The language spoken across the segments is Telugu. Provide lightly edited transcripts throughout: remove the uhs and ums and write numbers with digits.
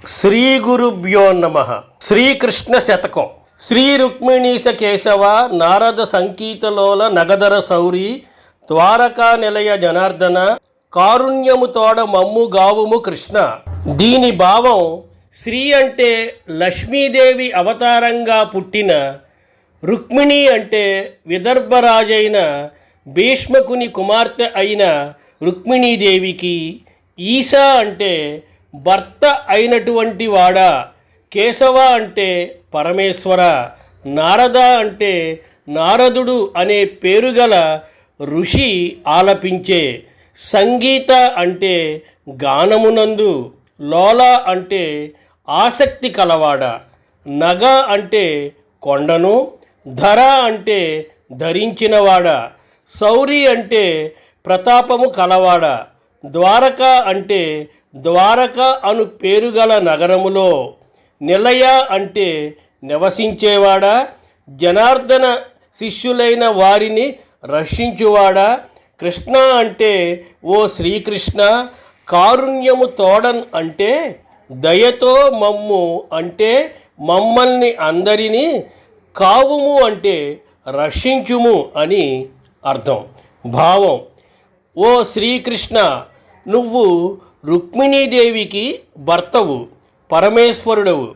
శ్రీ గురుభ్యో నమః. శ్రీకృష్ణ శతకం. శ్రీ రుక్మిణీశ కేశవ నారద సంకీతలోల నగధర సౌరి ద్వారకా నిలయ జనార్దన కారుణ్యము తోడ మమ్ము గావుము కృష్ణ. దీని భావం శ్రీ అంటే లక్ష్మీదేవి అవతారంగా పుట్టిన, రుక్మిణి అంటే విదర్భరాజైన భీష్మకుని కుమార్తె అయిన రుక్మిణీదేవికి, ఈశా అంటే భర్త అయినటువంటి వాడా, కేశవ అంటే పరమేశ్వర, నారద అంటే నారదుడు అనే పేరుగల ఋషి ఆలపించే, సంగీత అంటే గానమునందు, లోల అంటే ఆసక్తి కలవాడ, నగ అంటే కొండను, ధర అంటే ధరించినవాడ, సౌరి అంటే ప్రతాపము కలవాడ, ద్వారక అంటే ద్వారక అను పేరుగల నగరములో, నిలయ అంటే నివసించేవాడా, జనార్దన శిష్యులైన వారిని రక్షించువాడా, కృష్ణ అంటే ఓ శ్రీకృష్ణ, కారుణ్యము తోడన్ అంటే దయతో మమ్ము అంటే మమ్మల్ని అందరినీ, కావుము అంటే రక్షించుము అని అర్థం. భావం: ఓ శ్రీకృష్ణ, నువ్వు రుక్మిణీదేవికి భర్తవు, పరమేశ్వరుడవు.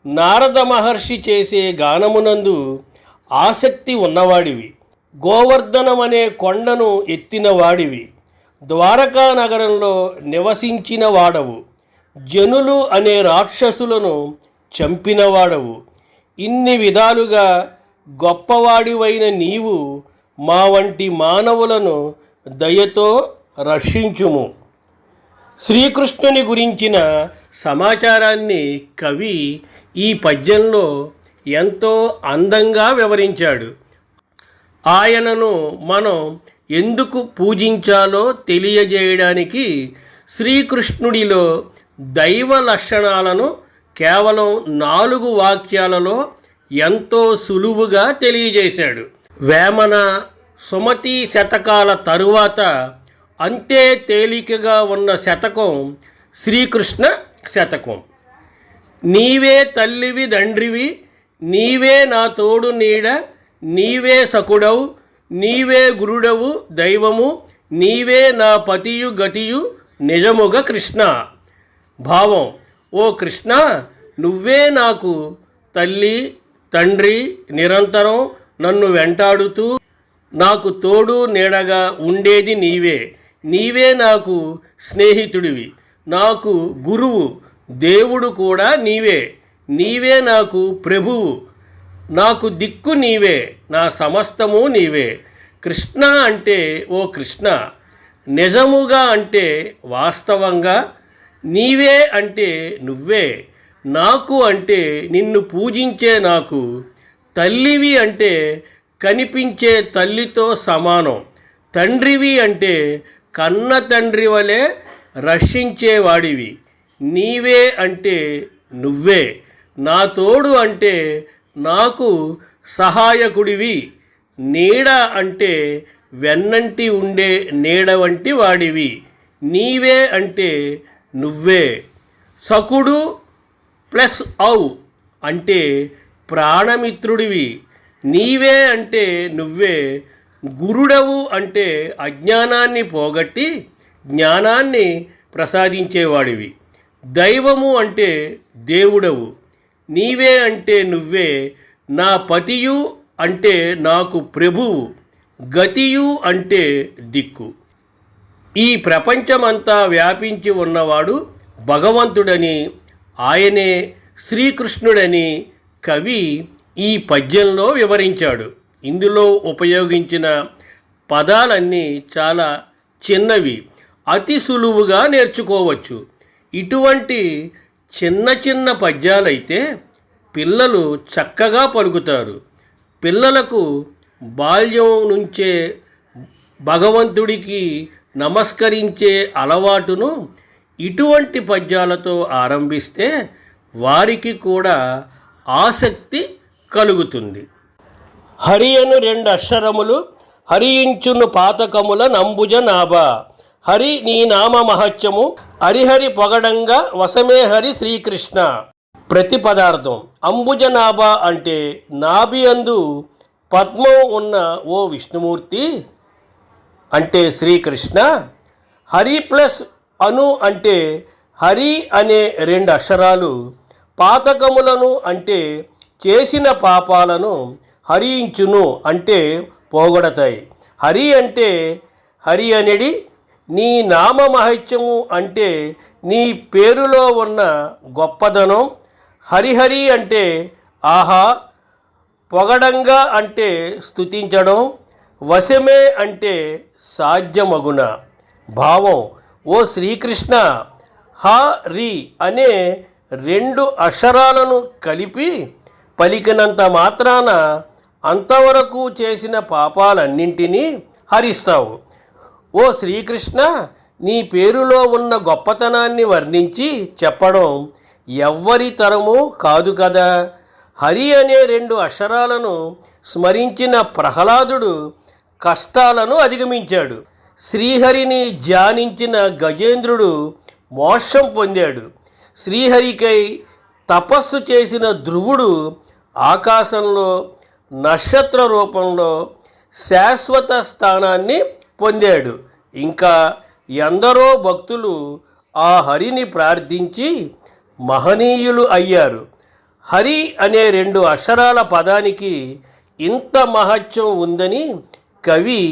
నారద మహర్షి చేసే గానమునందు ఆసక్తి ఉన్నవాడివి. గోవర్ధనమనే కొండను ఎత్తినవాడివి. ద్వారకా నగరంలో నివసించిన వాడవు. జనులు అనే రాక్షసులను చంపినవాడవు. ఇన్ని విధాలుగా గొప్పవాడివైన నీవు మా వంటి మానవులను దయతో రక్షించుము. శ్రీకృష్ణుని గురించిన సమాచారాన్ని కవి ఈ పద్యంలో ఎంతో అందంగా వివరించాడు. ఆయనను మనం ఎందుకు పూజించాలో తెలియజేయడానికి శ్రీకృష్ణుడిలో దైవ లక్షణాలను కేవలం 4 వాక్యాలలో ఎంతో సులువుగా తెలియజేశాడు. వేమన, సుమతి శతకాల తరువాత అంతే తేలికగా ఉన్న శతకం శ్రీకృష్ణ శతకం. నీవే తల్లివి దండ్రివి, నీవే నా తోడు నీడ, నీవే సకుడవు, నీవే గురుడవు దైవము, నీవే నా పతియు గతియు నిజముగ కృష్ణ. భావం: ఓ కృష్ణ, నువ్వే నాకు తల్లి తండ్రి, నిరంతరం నన్ను వెంటాడుతూ నాకు తోడు నీడగా ఉండేది నీవే. నీవే నాకు స్నేహితుడివి, నాకు గురువు, దేవుడు కూడా నీవే. నీవే నాకు ప్రభువు, నాకు దిక్కు నీవే, నా సమస్తము నీవే. కృష్ణ అంటే ఓ కృష్ణ, నిజముగా అంటే వాస్తవంగా, నీవే అంటే నువ్వే, నాకు అంటే నిన్ను పూజించే నాకు, తల్లివి అంటే కనిపించే తల్లితో సమానం, తండ్రివి అంటే కన్న తండ్రి వలె రక్షించేవాడివి. నీవే అంటే నువ్వే, నా తోడు అంటే నాకు సహాయకుడివి, నీడ అంటే వెన్నంటి ఉండే నీడ వంటి వాడివి. నీవే అంటే నువ్వే. సకుడు ప్లస్ ఔ అంటే ప్రాణమిత్రుడివి. నీవే అంటే నువ్వే. గురుడవు అంటే అజ్ఞానాన్ని పోగొట్టి జ్ఞానాన్ని ప్రసాదించేవాడివి. దైవము అంటే దేవుడవు. నీవే అంటే నువ్వే. నా పతియు అంటే నాకు ప్రభువు, గతియు అంటే దిక్కు. ఈ ప్రపంచమంతా వ్యాపించి ఉన్నవాడు భగవంతుడని, ఆయనే శ్రీకృష్ణుడని కవి ఈ పద్యంలో వివరించాడు. ఇందులో ఉపయోగించిన పదాలన్నీ చాలా చిన్నవి, అతి సులువుగా నేర్చుకోవచ్చు. ఇటువంటి చిన్న చిన్న పద్యాలైతే పిల్లలు చక్కగా పలుకుతారు. పిల్లలకు బాల్యం నుంచే భగవంతుడికి నమస్కరించే అలవాటును ఇటువంటి పద్యాలతో ఆరంభిస్తే వారికి కూడా ఆసక్తి కలుగుతుంది. హరి అను 2 అక్షరములు హరించును పాతకముల నంబుజ నాభ, హరి నీ నామ మహత్యము హరిహరి పొగడంగా వసమే హరి శ్రీకృష్ణ. ప్రతిపదార్థం అంబుజనాభ అంటే నాభి అందు పద్మం ఉన్న ఓ విష్ణుమూర్తి అంటే శ్రీకృష్ణ. హరి ప్లస్ అను అంటే హరి అనే 2 అక్షరాలు పాతకములను అంటే చేసిన పాపాలను హరించును అంటే పోగొడతాయి. హరి అంటే హరి అనేది నీ నామ మహత్యము అంటే నీ పేరులో ఉన్న గొప్పదనం. హరిహరి అంటే ఆహా, పొగడంగా అంటే స్తుతించడం, వశమే అంటే సాధ్యమగున. భావం ఓ శ్రీకృష్ణ, హ రి అనే 2 అక్షరాలను కలిపి పలికినంత మాత్రాన అంతవరకు చేసిన పాపాలన్నింటినీ హరిస్తావు. ఓ శ్రీకృష్ణ, నీ పేరులో ఉన్న గొప్పతనాన్ని వర్ణించి చెప్పడం ఎవ్వరి తరము కాదు కదా. హరి అనే 2 అక్షరాలను స్మరించిన ప్రహ్లాదుడు కష్టాలను అధిగమించాడు. శ్రీహరిని ధ్యానించిన గజేంద్రుడు మోక్షం పొందాడు. శ్రీహరికై తపస్సు చేసిన ధ్రువుడు ఆకాశంలో నక్షత్ర రూపంలో శాశ్వత స్థానాన్ని పొందాడు. ఇంకా ఎందరో భక్తులు ఆ హరిని ప్రార్థించి మహనీయులు అయ్యారు. హరి అనే 2 అక్షరాల పదానికి ఇంత మహత్యం ఉందని కవి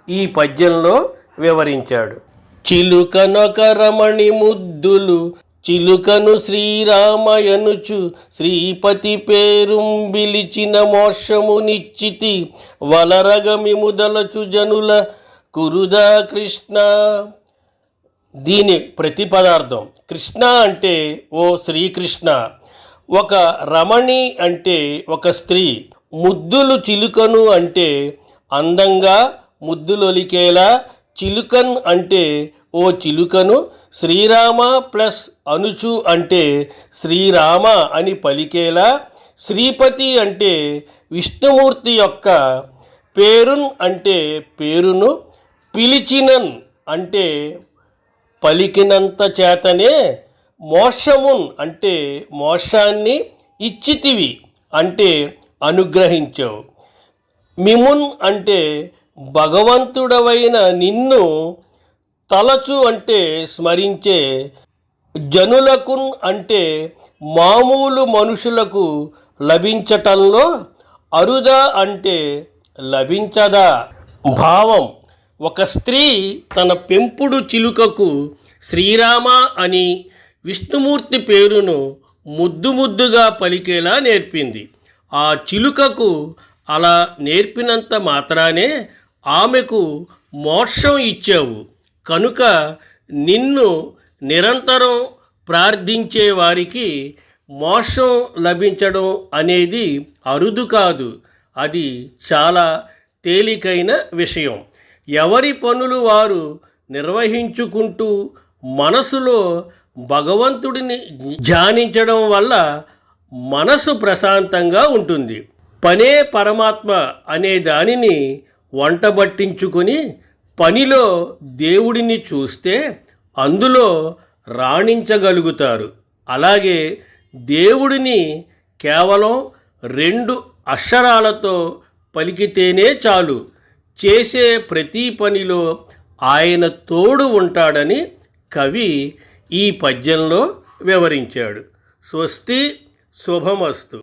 ఈ పద్యంలో వివరించాడు. చిలుకనొక రమణి ముద్దులు చిలుకను శ్రీరామయనుచు శ్రీపతి పేరుంబిలిచిన మోక్షము నిశ్చితి వలరగమి ముదలచు జనుల కురుదా కృష్ణ. దీని ప్రతిపదార్థం కృష్ణ అంటే ఓ శ్రీకృష్ణ. ఒక రమణి అంటే ఒక స్త్రీ. ముద్దులు చిలుకను అంటే అందంగా ముద్దులొలికేలా. చిలుకన్ అంటే ఓ చిలుకను. శ్రీరామ ప్లస్ అనుచు అంటే శ్రీరామ అని పలికేలా. శ్రీపతి అంటే విష్ణుమూర్తి యొక్క పేరున్ అంటే పేరును. పిలిచినన్ అంటే పలికినంత చేతనే. మోక్షమున్ అంటే మోక్షాన్ని. ఇచ్చితివి అంటే అనుగ్రహించావు. మిమున్ అంటే భగవంతుడవైన నిన్ను. తలచు అంటే స్మరించే. జనులకున్ అంటే మామూలు మనుషులకు లభించటంలో. అరుదా అంటే లభించదా. భావం ఒక స్త్రీ తన పెంపుడు చిలుకకు శ్రీరామ అని విష్ణుమూర్తి పేరును ముద్దు ముద్దుగా పలికేలా నేర్పింది. ఆ చిలుకకు అలా నేర్పినంత మాత్రానే ఆమెకు మోక్షం ఇచ్చావు. కనుక నిన్ను నిరంతరం ప్రార్థించే వారికి మోక్షం లభించడం అనేది అరుదు కాదు, అది చాలా తేలికైన విషయం. ఎవరి పనులు వారు నిర్వహించుకుంటూ మనసులో భగవంతుడిని ధ్యానించడం వల్ల మనసు ప్రశాంతంగా ఉంటుంది. పనే పరమాత్మ అనే దానిని వంటబట్టించుకొని పనిలో దేవుడిని చూస్తే అందులో రాణించగలుగుతారు. అలాగే దేవుడిని కేవలం 2 అక్షరాలతో పలికితేనే చాలు, చేసే ప్రతి పనిలో ఆయన తోడు ఉంటాడని కవి ఈ పద్యంలో వివరించాడు. స్వస్తి, శుభమస్తు.